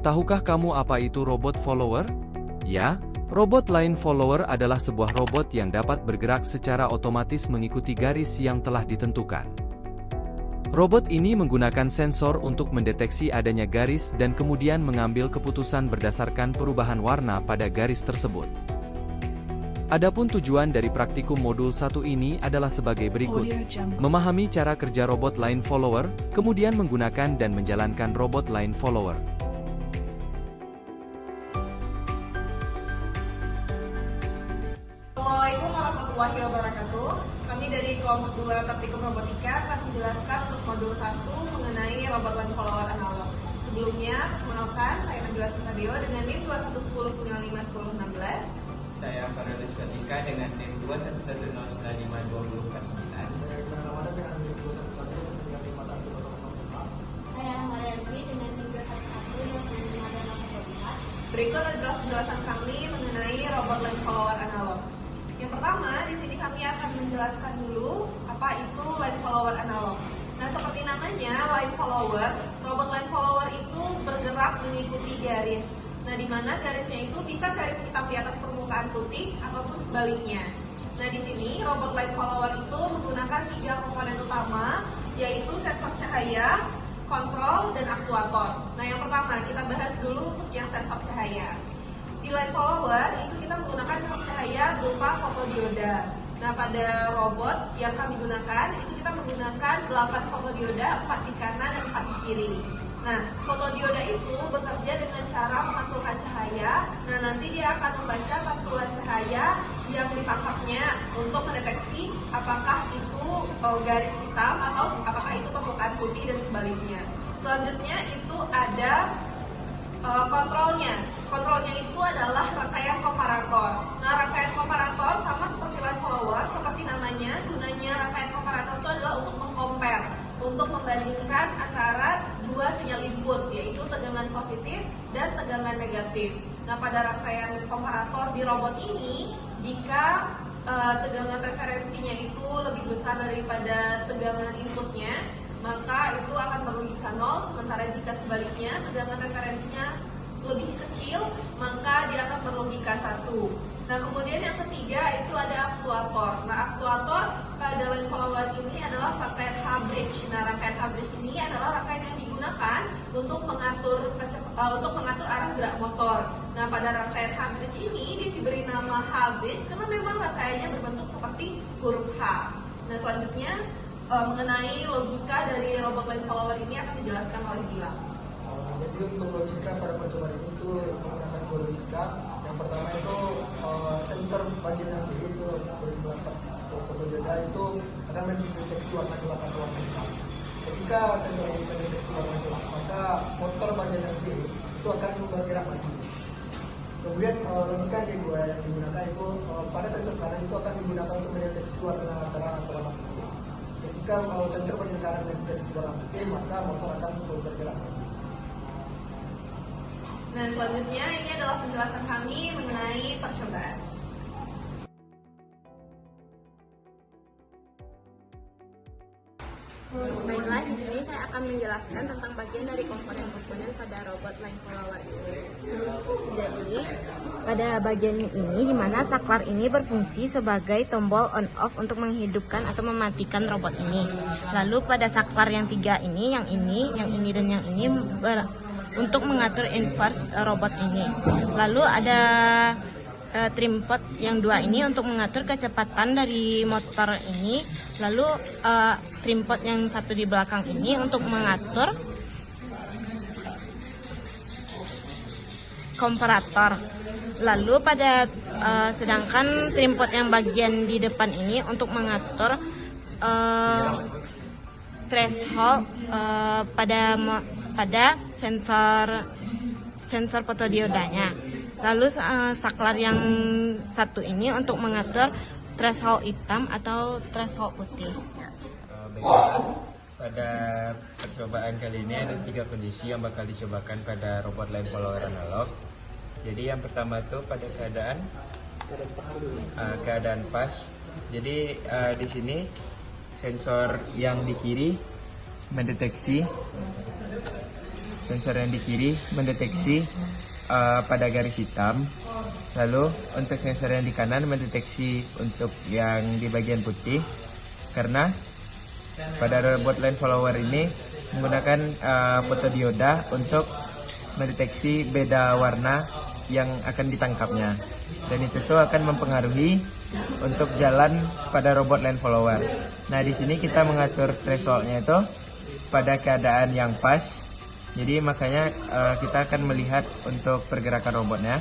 Tahukah kamu apa itu robot follower? Ya, robot line follower adalah sebuah robot yang dapat bergerak secara otomatis mengikuti garis yang telah ditentukan. Robot ini menggunakan sensor untuk mendeteksi adanya garis dan kemudian mengambil keputusan berdasarkan perubahan warna pada garis tersebut. Adapun tujuan dari praktikum modul 1 ini adalah sebagai berikut. Memahami cara kerja robot line follower, kemudian menggunakan dan menjalankan robot line follower. Assalamualaikum warahmatullahi wabarakatuh. Kami dari kelompok 2 praktikum robotika akan menjelaskan untuk modul 1 mengenai robot line follower analog. Sebelumnya, perkenalkan, saya Nabila Sukadio dengan NIM 2110951016. Saya Farel Iswatika dengan NIM 2110952049. Saya Iqbal Ramadan dengan NIM 2110951005. Saya Maria Dwi dengan NIM 2110951004. Berikut adalah penjelasan kami mengenai robot line follower analog. Yang pertama, di sini kami akan menjelaskan dulu apa itu line follower analog. Nah, seperti namanya, line follower, robot line follower itu bergerak mengikuti garis. Nah, di mana garisnya itu bisa garis hitam di atas permukaan putih ataupun sebaliknya. Nah, di sini robot line follower itu menggunakan 3 komponen utama, yaitu sensor cahaya, kontrol, dan aktuator. Nah, yang pertama kita bahas dulu untuk yang sensor cahaya. Di line follower itu kita menggunakan sensor cahaya berupa fotodioda. Nah, pada robot yang kami gunakan itu kita menggunakan 8 fotodioda, 4 di kanan dan 4 di kiri. Nah, fotodioda itu bekerja dengan cara memantulkan cahaya. Nah, nanti dia akan membaca pantulan cahaya yang ditangkapnya untuk mendeteksi apakah itu garis hitam atau apakah itu permukaan putih dan sebaliknya. Selanjutnya itu ada kontrolnya. Kontrolnya itu adalah rangkaian komparator. Nah, rangkaian komparator sama seperti line follower, seperti namanya, gunanya rangkaian komparator itu adalah untuk mengcompare, untuk membandingkan antara dua sinyal input, yaitu tegangan positif dan tegangan negatif. Nah, pada rangkaian komparator di robot ini, jika tegangan referensinya itu lebih besar daripada tegangan inputnya, maka itu akan merugikan 0, sementara jika sebaliknya tegangan referensinya lebih kecil, maka dia akan berlogika 1. Nah, kemudian yang ketiga itu ada aktuator. Nah, aktuator pada line follower ini adalah rangkaian H-bridge. Nah, rangkaian H-bridge ini adalah rangkaian yang digunakan untuk mengatur arah gerak motor. Nah, pada rangkaian H-bridge ini dia diberi nama H-bridge karena memang rangkaiannya berbentuk seperti huruf H. Nah, selanjutnya mengenai logika dari robot line follower ini akan dijelaskan oleh Gilang. Jadi untuk logika pada percobaan ini itu menggunakan 2 logika. Yang pertama itu sensor bagian yang kiri itu berbelakang fotodioda itu akan mendeteksi warna gelap atau warna hitam. Ketika sensor ini mendeteksi warna gelap, maka motor bagian yang kiri itu akan bergerak maju. Kemudian logika yang kedua yang digunakan itu pada sensor kanan itu akan digunakan untuk mendeteksi warna terang atau warna putih. Ketika sensor bagian kanan mendeteksi warna putih, maka motor akan bergerak maju. Nah, selanjutnya ini adalah penjelasan kami mengenai percobaan. Baiklah, di sini saya akan menjelaskan tentang bagian dari komponen-komponen pada robot line follower ini. Jadi, pada bagian ini di mana saklar ini berfungsi sebagai tombol on off untuk menghidupkan atau mematikan robot ini. Lalu pada saklar yang 3 ini, yang ini dan yang ini untuk mengatur inverse robot ini. Lalu ada trimpot yang 2 ini untuk mengatur kecepatan dari motor ini. Lalu trimpot yang 1 di belakang ini untuk mengatur komparator. Lalu pada sedangkan trimpot yang bagian di depan ini untuk mengatur threshold pada sensor fotodiodanya. Lalu saklar yang 1 ini untuk mengatur threshold hitam atau threshold putih. Pada percobaan kali ini ada 3 kondisi yang bakal dicobakan pada robot line follower analog. Jadi yang pertama itu pada keadaan pas. Jadi di sini sensor yang di kiri mendeteksi, sensor yang di kiri mendeteksi pada garis hitam. Lalu untuk sensor yang di kanan mendeteksi untuk yang di bagian putih. Karena pada robot line follower ini menggunakan fotodioda untuk mendeteksi beda warna yang akan ditangkapnya. Dan itu tuh akan mempengaruhi untuk jalan pada robot line follower. Nah, di sini kita mengatur thresholdnya itu pada keadaan yang pas. Jadi makanya kita akan melihat untuk pergerakan robotnya.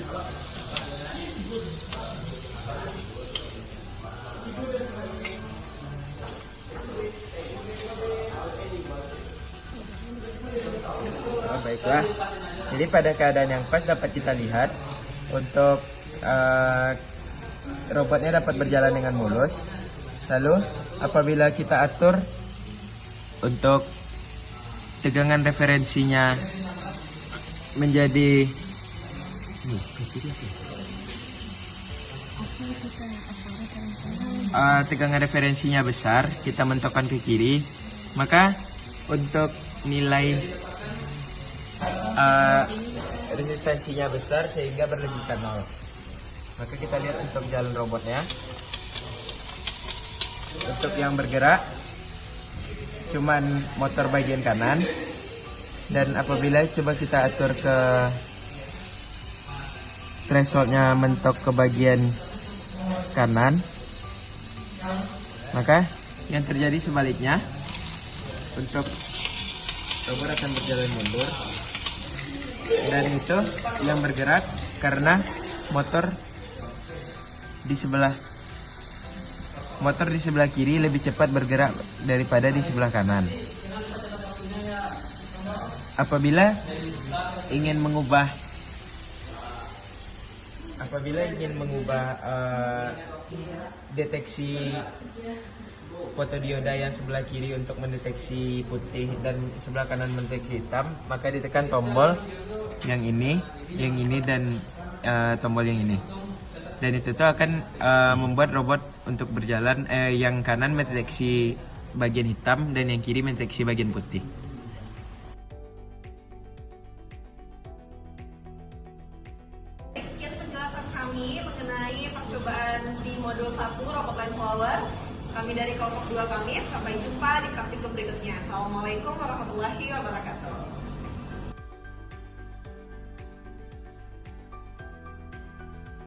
Baiklah. Jadi pada keadaan yang pas dapat kita lihat untuk robotnya dapat berjalan dengan mulus. Lalu apabila kita atur untuk tegangan referensinya menjadi tegangan referensinya besar, kita mentokkan ke kiri, maka untuk nilai resistensinya besar sehingga berlebihan 0. Maka kita lihat untuk jalan robotnya. Untuk yang bergerak cuman motor bagian kanan, dan apabila coba kita atur ke thresholdnya mentok ke bagian kanan, maka yang terjadi sebaliknya, untuk robot akan berjalan mundur. Dan itu yang bergerak karena motor di sebelah kiri lebih cepat bergerak daripada di sebelah kanan. Apabila ingin mengubah deteksi fotodioda yang sebelah kiri untuk mendeteksi putih dan sebelah kanan mendeteksi hitam, maka ditekan tombol yang ini dan tombol yang ini. Dan itu tuh akan membuat robot untuk berjalan, yang kanan mendeteksi bagian hitam dan yang kiri mendeteksi bagian putih. Sekian penjelasan kami mengenai percobaan di modul 1 robot line follower. Kami dari kelompok 2 pamit, sampai jumpa di praktikum berikutnya. Assalamualaikum warahmatullahi wabarakatuh.